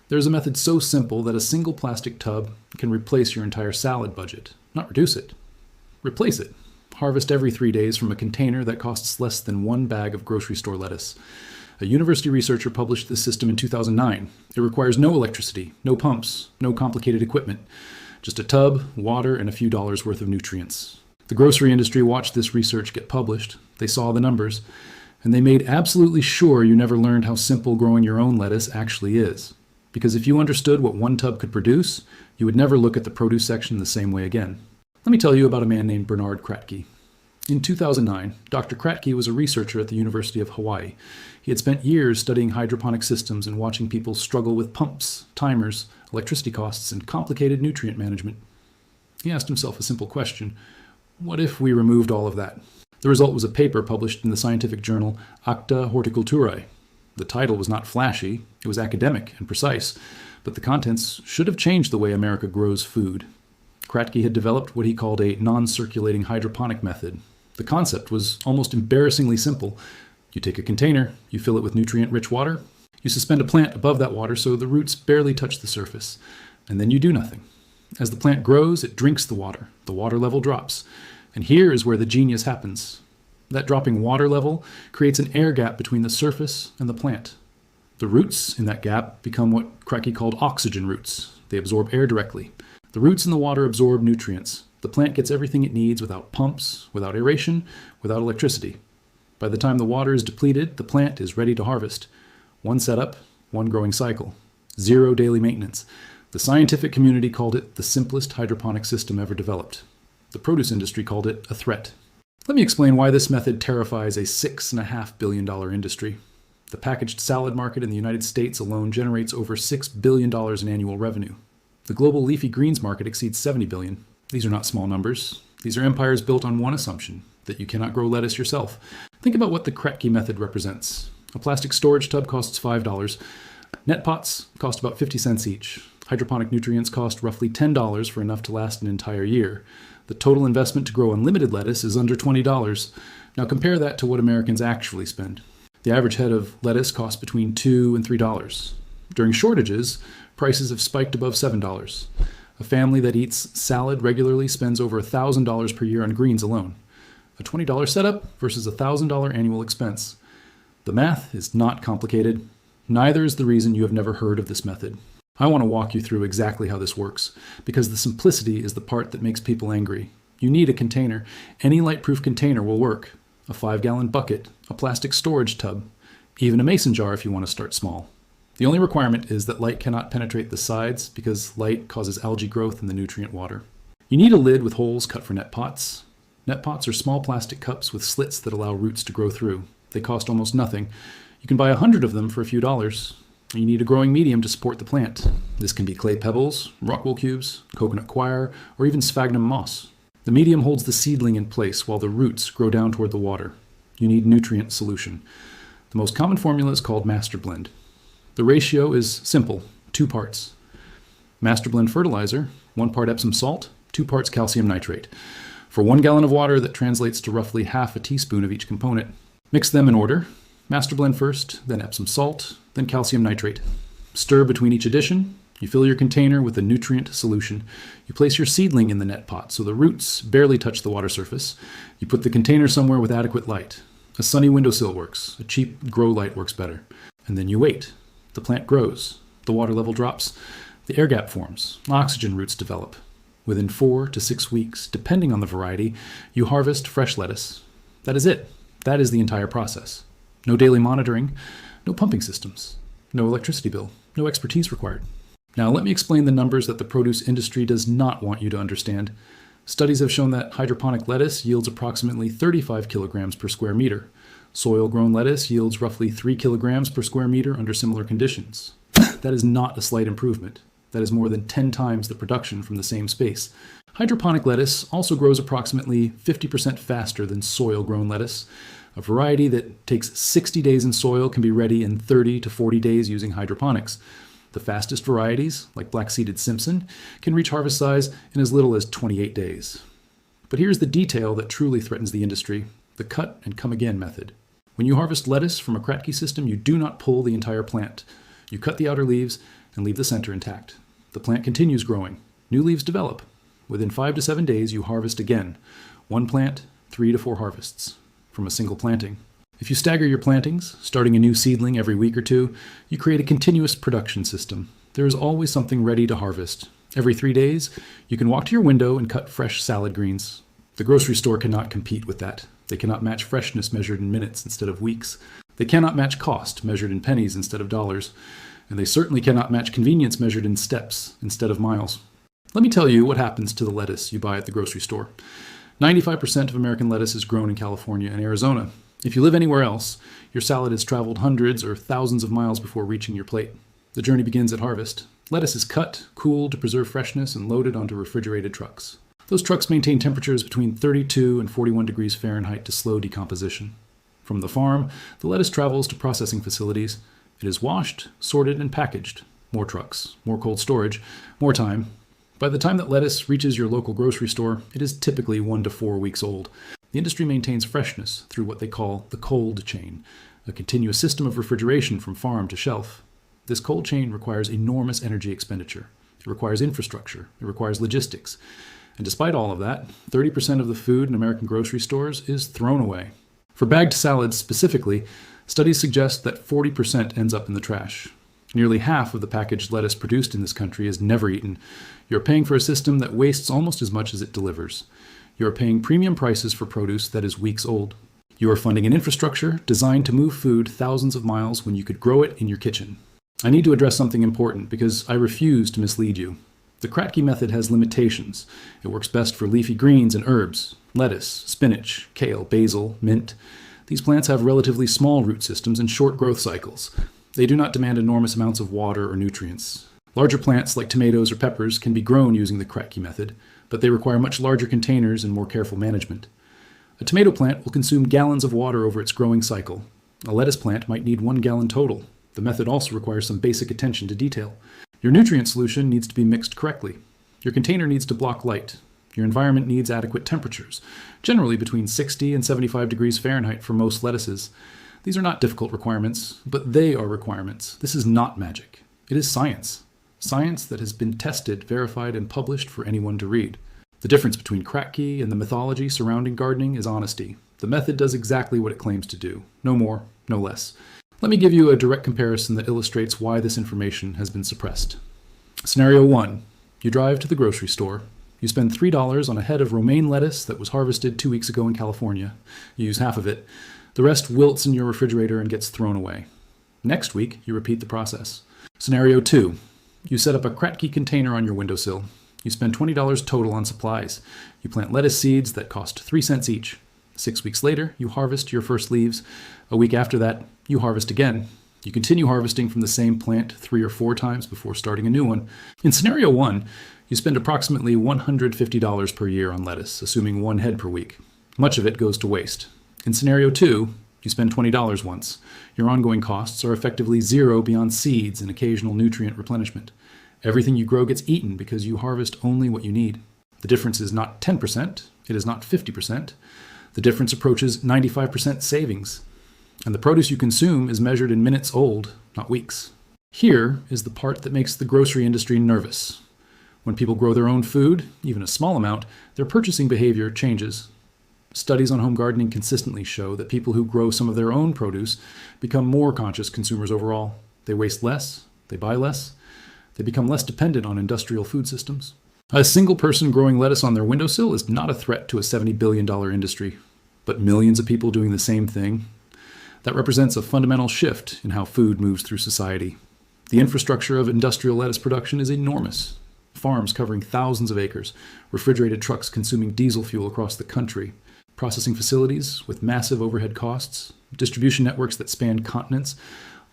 There's a method so simple that a single plastic tub can replace your entire salad budget. Not reduce it. Replace it. Harvest every 3 days from a container that costs less than 1 bag of grocery store lettuce. A university researcher published this system in 2009. It requires no electricity, no pumps, no complicated equipment. Just a tub, water, and a few dollars worth of nutrients. The grocery industry watched this research get published. They saw the numbers, and they made absolutely sure you never learned how simple growing your own lettuce actually is. Because if you understood what one tub could produce, you would never look at the produce section the same way again. Let me tell you about a man named Bernard Kratky. In 2009, Dr. Kratky was a researcher at the University of Hawaii. He had spent years studying hydroponic systems and watching people struggle with pumps, timers, electricity costs, and complicated nutrient management. He asked himself a simple question: what if we removed all of that? The result was a paper published in the scientific journal Acta Horticulturae. The title was not flashy, it was academic and precise, but the contents should have changed the way America grows food. Kratky had developed what he called a non-circulating hydroponic method. The concept was almost embarrassingly simple. You take a container, you fill it with nutrient-rich water, you suspend a plant above that water so the roots barely touch the surface, and then you do nothing. As the plant grows, it drinks the water level drops, and here is where the genius happens. That dropping water level creates an air gap between the surface and the plant. The roots in that gap become what Kratky called oxygen roots. They absorb air directly. The roots in the water absorb nutrients. The plant gets everything it needs without pumps, without aeration, without electricity. By the time the water is depleted, the plant is ready to harvest. One setup, one growing cycle. 0 daily maintenance. The scientific community called it the simplest hydroponic system ever developed. The produce industry called it a threat. Let me explain why this method terrifies a $6.5 billion industry. The packaged salad market in the United States alone generates over $6 billion in annual revenue. The global leafy greens market exceeds $70 billion. These are not small numbers. These are empires built on one assumption, that you cannot grow lettuce yourself. Think about what the Kratky method represents. A plastic storage tub costs $5. Net pots cost about 50 cents each. Hydroponic nutrients cost roughly $10 for enough to last an entire year. The total investment to grow unlimited lettuce is under $20. Now compare that to what Americans actually spend. The average head of lettuce costs between $2 and $3. During shortages, prices have spiked above $7. A family that eats salad regularly spends over $1,000 per year on greens alone. A $20 setup versus a $1,000 annual expense. The math is not complicated. Neither is the reason you have never heard of this method. I want to walk you through exactly how this works, because the simplicity is the part that makes people angry. You need a container. Any light-proof container will work. A 5-gallon bucket, a plastic storage tub, even a mason jar if you want to start small. The only requirement is that light cannot penetrate the sides because light causes algae growth in the nutrient water. You need a lid with holes cut for net pots. Net pots are small plastic cups with slits that allow roots to grow through. They cost almost nothing. You can buy 100 of them for a few dollars. You need a growing medium to support the plant. This can be clay pebbles, rockwool cubes, coconut coir, or even sphagnum moss. The medium holds the seedling in place while the roots grow down toward the water. You need nutrient solution. The most common formula is called Master Blend. The ratio is simple, 2 parts. Master Blend fertilizer, 1 part Epsom salt, 2 parts calcium nitrate. For 1 gallon of water, that translates to roughly half a teaspoon of each component. Mix them in order. Master Blend first, then Epsom salt, then calcium nitrate. Stir between each addition. You fill your container with a nutrient solution. You place your seedling in the net pot so the roots barely touch the water surface. You put the container somewhere with adequate light. A sunny windowsill works. A cheap grow light works better. And then you wait. The plant grows. The water level drops. The air gap forms. Oxygen roots develop. Within 4 to 6 weeks, depending on the variety, you harvest fresh lettuce. That is it. That is the entire process. No daily monitoring, no pumping systems, no electricity bill, no expertise required. Now let me explain the numbers that the produce industry does not want you to understand. Studies have shown that hydroponic lettuce yields approximately 35 kilograms per square meter. Soil-grown lettuce yields roughly 3 kilograms per square meter under similar conditions. That is not a slight improvement. That is more than 10 times the production from the same space. Hydroponic lettuce also grows approximately 50% faster than soil-grown lettuce. A variety that takes 60 days in soil can be ready in 30 to 40 days using hydroponics. The fastest varieties, like black-seeded Simpson, can reach harvest size in as little as 28 days. But here's the detail that truly threatens the industry: the cut and come again method. When you harvest lettuce from a Kratky system, you do not pull the entire plant. You cut the outer leaves and leave the center intact. The plant continues growing. New leaves develop. Within 5 to 7 days, you harvest again. One plant, 3 to 4 harvests from a single planting. If you stagger your plantings, starting a new seedling every week or two, you create a continuous production system. There is always something ready to harvest. Every 3 days, you can walk to your window and cut fresh salad greens. The grocery store cannot compete with that. They cannot match freshness measured in minutes instead of weeks. They cannot match cost measured in pennies instead of dollars. And they certainly cannot match convenience measured in steps instead of miles. Let me tell you what happens to the lettuce you buy at the grocery store. 95% of American lettuce is grown in California and Arizona. If you live anywhere else, your salad has traveled hundreds or thousands of miles before reaching your plate. The journey begins at harvest. Lettuce is cut, cooled to preserve freshness, and loaded onto refrigerated trucks. Those trucks maintain temperatures between 32 and 41 degrees Fahrenheit to slow decomposition. From the farm, the lettuce travels to processing facilities. It is washed, sorted, and packaged. More trucks, more cold storage, more time. By the time that lettuce reaches your local grocery store, it is typically 1 to 4 weeks old. The industry maintains freshness through what they call the cold chain, a continuous system of refrigeration from farm to shelf. This cold chain requires enormous energy expenditure. It requires infrastructure. It requires logistics. And despite all of that, 30% of the food in American grocery stores is thrown away. For bagged salads specifically, studies suggest that 40% ends up in the trash. Nearly half of the packaged lettuce produced in this country is never eaten. You're paying for a system that wastes almost as much as it delivers. You are paying premium prices for produce that is weeks old. You are funding an infrastructure designed to move food thousands of miles when you could grow it in your kitchen. I need to address something important because I refuse to mislead you. The Kratky method has limitations. It works best for leafy greens and herbs, lettuce, spinach, kale, basil, mint. These plants have relatively small root systems and short growth cycles. They do not demand enormous amounts of water or nutrients. Larger plants like tomatoes or peppers can be grown using the Kratky method, but they require much larger containers and more careful management. A tomato plant will consume gallons of water over its growing cycle. A lettuce plant might need 1 gallon total. The method also requires some basic attention to detail. Your nutrient solution needs to be mixed correctly. Your container needs to block light. Your environment needs adequate temperatures, generally between 60 and 75 degrees Fahrenheit for most lettuces. These are not difficult requirements, but they are requirements. This is not magic. It is science. Science that has been tested, verified, and published for anyone to read. The difference between Kratky and the mythology surrounding gardening is honesty. The method does exactly what it claims to do. No more, no less. Let me give you a direct comparison that illustrates why this information has been suppressed. Scenario 1. You drive to the grocery store. You spend $3 on a head of romaine lettuce that was harvested 2 weeks ago in California. You use half of it. The rest wilts in your refrigerator and gets thrown away. Next week, you repeat the process. Scenario 2. You set up a Kratky container on your windowsill. You spend $20 total on supplies. You plant lettuce seeds that cost 3 cents each. 6 weeks later, you harvest your first leaves. A week after that, you harvest again. You continue harvesting from the same plant 3 or 4 times before starting a new one. In scenario 1, you spend approximately $150 per year on lettuce, assuming 1 head per week. Much of it goes to waste. In scenario 2, you spend $20 once. Your ongoing costs are effectively zero beyond seeds and occasional nutrient replenishment. Everything you grow gets eaten because you harvest only what you need. The difference is not 10%, it is not 50%. The difference approaches 95% savings. And the produce you consume is measured in minutes old, not weeks. Here is the part that makes the grocery industry nervous. When people grow their own food, even a small amount, their purchasing behavior changes. Studies on home gardening consistently show that people who grow some of their own produce become more conscious consumers overall. They waste less, they buy less, they become less dependent on industrial food systems. A single person growing lettuce on their windowsill is not a threat to a $70 billion industry, but millions of people doing the same thing. That represents a fundamental shift in how food moves through society. The infrastructure of industrial lettuce production is enormous. Farms covering thousands of acres, refrigerated trucks consuming diesel fuel across the country, processing facilities with massive overhead costs, distribution networks that span continents.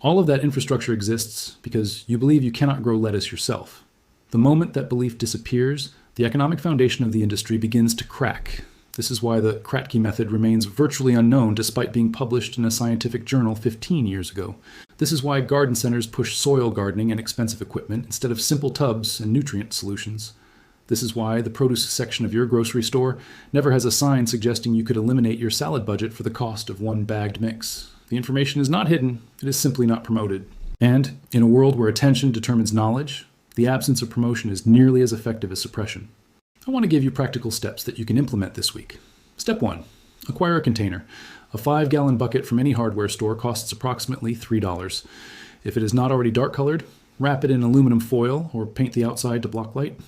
All of that infrastructure exists because you believe you cannot grow lettuce yourself. The moment that belief disappears, the economic foundation of the industry begins to crack. This is why the Kratky method remains virtually unknown despite being published in a scientific journal 15 years ago. This is why garden centers push soil gardening and expensive equipment instead of simple tubs and nutrient solutions. This is why the produce section of your grocery store never has a sign suggesting you could eliminate your salad budget for the cost of 1 bagged mix. The information is not hidden, it is simply not promoted. And in a world where attention determines knowledge, the absence of promotion is nearly as effective as suppression. I want to give you practical steps that you can implement this week. Step 1. Acquire a container. A 5-gallon bucket from any hardware store costs approximately $3. If it is not already dark colored, wrap it in aluminum foil or paint the outside to block light.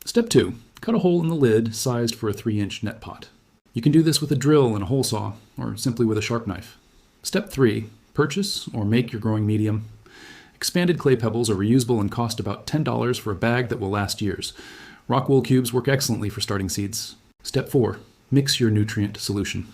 Step 2. Cut a hole in the lid sized for a 3-inch net pot. You can do this with a drill and a hole saw, or simply with a sharp knife. Step 3. Purchase or make your growing medium. Expanded clay pebbles are reusable and cost about $10 for a bag that will last years. Rock wool cubes work excellently for starting seeds. Step 4. Mix your nutrient solution.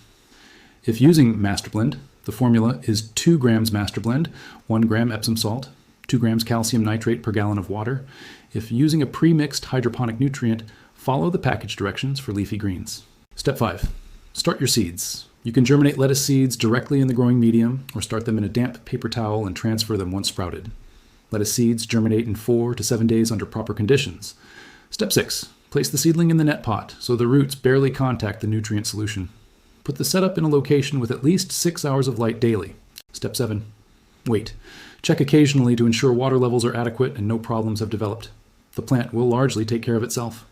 If using Master Blend, the formula is 2 grams Master Blend, 1 gram Epsom salt, 2 grams calcium nitrate per gallon of water. If using a pre-mixed hydroponic nutrient, follow the package directions for leafy greens. Step 5. Start your seeds. You can germinate lettuce seeds directly in the growing medium or start them in a damp paper towel and transfer them once sprouted. Lettuce seeds germinate in 4 to 7 days under proper conditions. Step 6. Place the seedling in the net pot so the roots barely contact the nutrient solution. Put the setup in a location with at least 6 hours of light daily. Step 7. Wait. Check occasionally to ensure water levels are adequate and no problems have developed. The plant will largely take care of itself.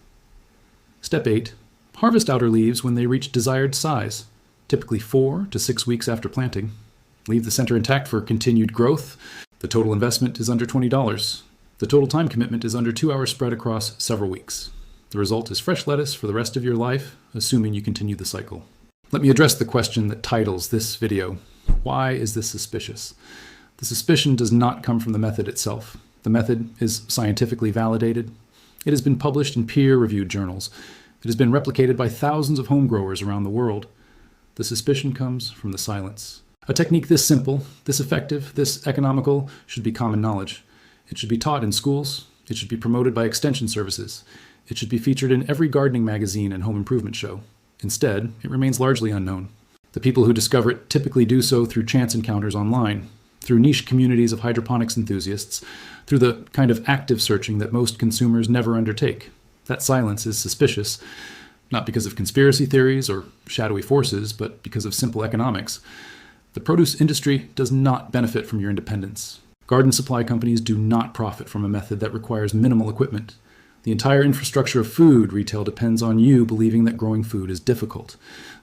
Step 8. Harvest outer leaves when they reach desired size, typically 4 to 6 weeks after planting. Leave the center intact for continued growth. The total investment is under $20. The total time commitment is under 2 hours spread across several weeks. The result is fresh lettuce for the rest of your life, assuming you continue the cycle. Let me address the question that titles this video. Why is this suspicious? The suspicion does not come from the method itself. The method is scientifically validated. It has been published in peer-reviewed journals. It has been replicated by thousands of home growers around the world. The suspicion comes from the silence. A technique this simple, this effective, this economical should be common knowledge. It should be taught in schools. It should be promoted by extension services. It should be featured in every gardening magazine and home improvement show. Instead, it remains largely unknown. The people who discover it typically do so through chance encounters online, through niche communities of hydroponics enthusiasts, through the kind of active searching that most consumers never undertake. That silence is suspicious, not because of conspiracy theories or shadowy forces, but because of simple economics. The produce industry does not benefit from your independence. Garden supply companies do not profit from a method that requires minimal equipment. The entire infrastructure of food retail depends on you believing that growing food is difficult.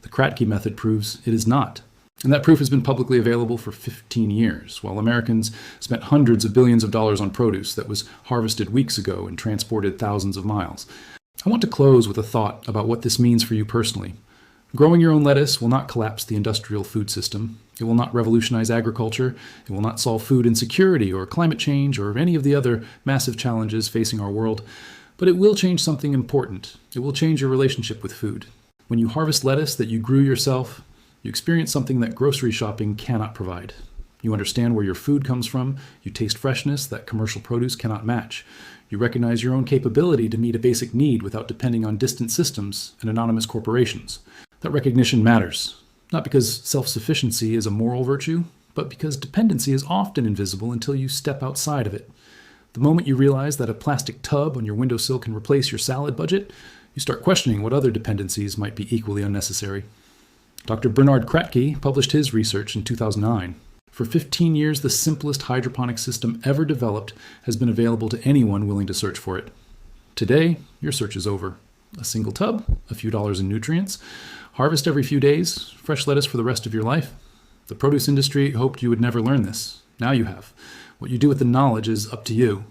The Kratky method proves it is not. And that proof has been publicly available for 15 years, while Americans spent hundreds of billions of dollars on produce that was harvested weeks ago and transported thousands of miles. I want to close with a thought about what this means for you personally. Growing your own lettuce will not collapse the industrial food system. It will not revolutionize agriculture. It will not solve food insecurity or climate change or any of the other massive challenges facing our world. But it will change something important. It will change your relationship with food. When you harvest lettuce that you grew yourself, you experience something that grocery shopping cannot provide. You understand where your food comes from. You taste freshness that commercial produce cannot match. You recognize your own capability to meet a basic need without depending on distant systems and anonymous corporations. That recognition matters, not because self-sufficiency is a moral virtue, but because dependency is often invisible until you step outside of it. The moment you realize that a plastic tub on your windowsill can replace your salad budget, you start questioning what other dependencies might be equally unnecessary. Dr. Bernard Kratky published his research in 2009. For 15 years, the simplest hydroponic system ever developed has been available to anyone willing to search for it. Today, your search is over. A single tub, a few dollars in nutrients, harvest every few days, fresh lettuce for the rest of your life. The produce industry hoped you would never learn this. Now you have. What you do with the knowledge is up to you.